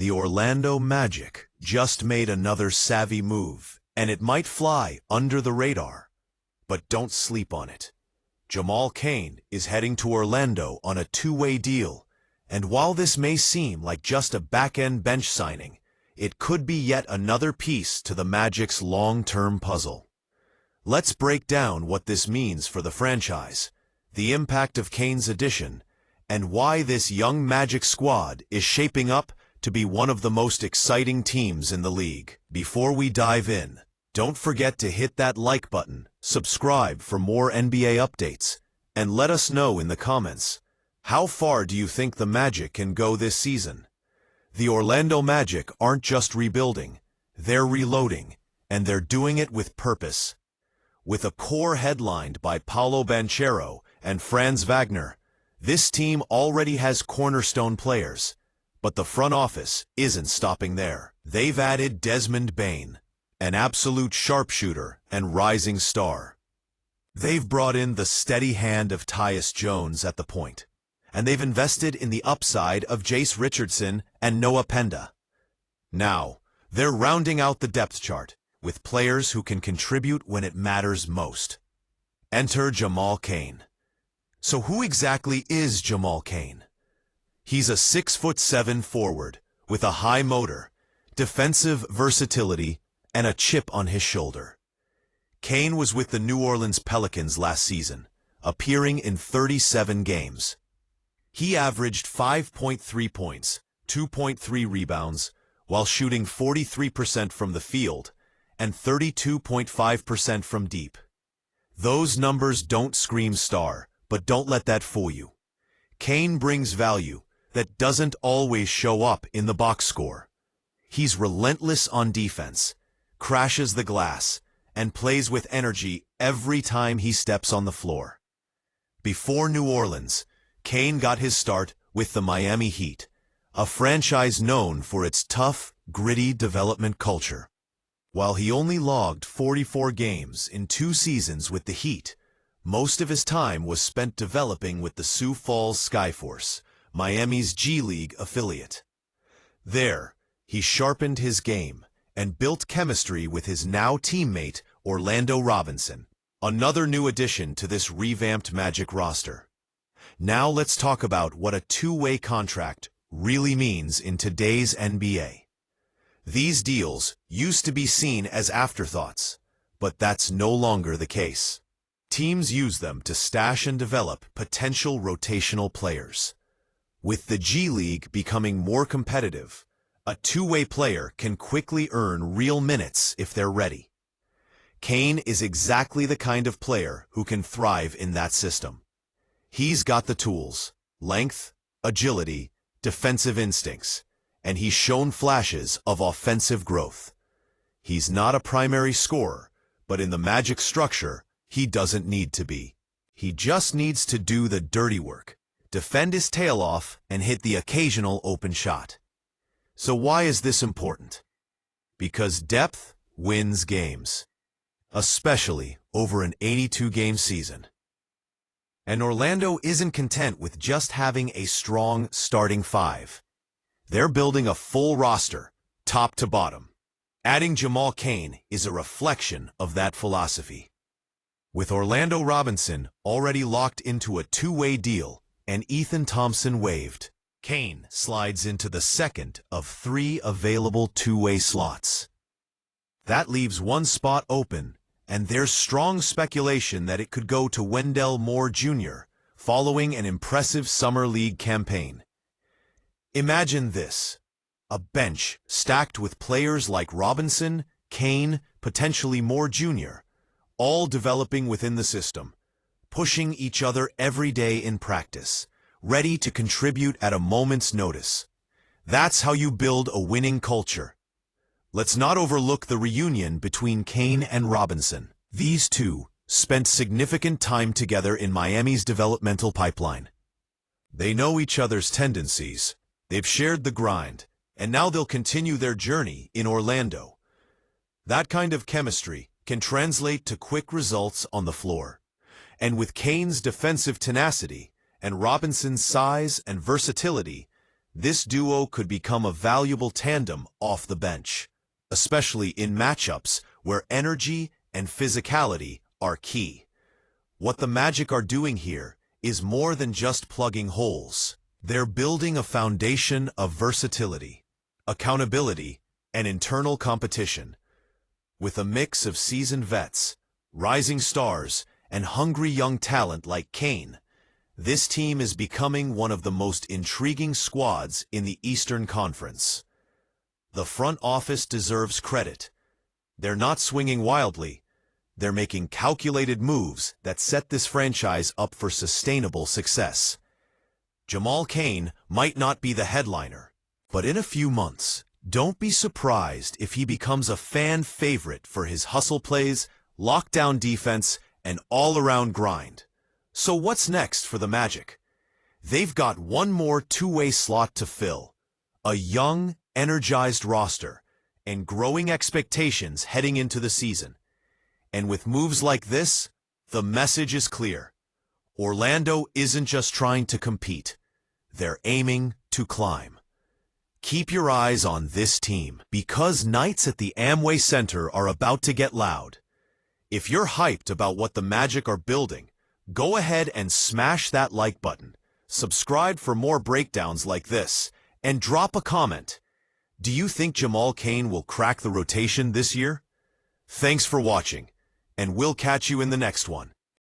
The Orlando Magic just made another savvy move, and it might fly under the radar. But don't sleep on it. Jamal Cain is heading to Orlando on a two-way deal, and while this may seem like just a back-end bench signing, it could be yet another piece to the Magic's long-term puzzle. Let's break down what this means for the franchise, the impact of Cain's addition, and why this young Magic squad is shaping up to be one of the most exciting teams in the league. Before we dive in, don't forget to hit that like button, subscribe for more NBA updates, and let us know in the comments, how far do you think the Magic can go this season? The Orlando Magic aren't just rebuilding, they're reloading, and they're doing it with purpose. With a core headlined by Paolo Banchero and Franz Wagner, this team already has cornerstone players, but the front office isn't stopping there. They've added Desmond Bane, an absolute sharpshooter and rising star. They've brought in the steady hand of Tyus Jones at the point, and they've invested in the upside of Jace Richardson and Noah Penda. Now, they're rounding out the depth chart with players who can contribute when it matters most. Enter Jamal Cain. So who exactly is Jamal Cain? He's a 6'7" forward with a high motor, defensive versatility, and a chip on his shoulder. Cain was with the New Orleans Pelicans last season, appearing in 37 games. He averaged 5.3 points, 2.3 rebounds, while shooting 43% from the field and 32.5% from deep. Those numbers don't scream star, but don't let that fool you. Cain brings value that doesn't always show up in the box score. He's relentless on defense, crashes the glass, and plays with energy every time he steps on the floor. Before New Orleans, Cain got his start with the Miami Heat, a franchise known for its tough, gritty development culture. While he only logged 44 games in 2 seasons with the Heat, most of his time was spent developing with the Sioux Falls Skyforce, Miami's G League affiliate. There, he sharpened his game and built chemistry with his now teammate Orlando Robinson, another new addition to this revamped Magic roster. Now let's talk about what a two-way contract really means in today's NBA. These deals used to be seen as afterthoughts, but that's no longer the case. Teams use them to stash and develop potential rotational players. With the G League becoming more competitive, a two-way player can quickly earn real minutes if they're ready. Cain is exactly the kind of player who can thrive in that system. He's got the tools, length, agility, defensive instincts, and he's shown flashes of offensive growth. He's not a primary scorer, but in the Magic structure, he doesn't need to be. He just needs to do the dirty work, defend his tail off, and hit the occasional open shot. So why is this important? Because depth wins games, especially over an 82-game season. And Orlando isn't content with just having a strong starting five. They're building a full roster, top to bottom. Adding Jamal Cain is a reflection of that philosophy. With Orlando Robinson already locked into a two-way deal and Ethan Thompson waived, Cain slides into the second of 3 available two-way slots. That leaves one spot open, and there's strong speculation that it could go to Wendell Moore Jr. following an impressive Summer League campaign. Imagine this: a bench stacked with players like Robinson, Cain, potentially Moore Jr., all developing within the system, pushing each other every day in practice, ready to contribute at a moment's notice. That's how you build a winning culture. Let's not overlook the reunion between Cain and Robinson. These two spent significant time together in Miami's developmental pipeline. They know each other's tendencies, they've shared the grind, and now they'll continue their journey in Orlando. That kind of chemistry can translate to quick results on the floor. And with Cain's defensive tenacity and Robinson's size and versatility, this duo could become a valuable tandem off the bench, especially in matchups where energy and physicality are key. What the Magic are doing here is more than just plugging holes. They're building a foundation of versatility, accountability, and internal competition. With a mix of seasoned vets, rising stars, and hungry young talent like Cain, this team is becoming one of the most intriguing squads in the Eastern Conference. The front office deserves credit. They're not swinging wildly. They're making calculated moves that set this franchise up for sustainable success. Jamal Cain might not be the headliner, but in a few months, don't be surprised if he becomes a fan favorite for his hustle plays, lockdown defense, and all-around grind. So what's next for the Magic? They've got one more two-way slot to fill, a young, energized roster, and growing expectations heading into the season. And with moves like this, the message is clear. Orlando isn't just trying to compete. They're aiming to climb. Keep your eyes on this team, because nights at the Amway Center are about to get loud. If you're hyped about what the Magic are building, go ahead and smash that like button, subscribe for more breakdowns like this, and drop a comment. Do you think Jamal Cain will crack the rotation this year? Thanks for watching, and we'll catch you in the next one.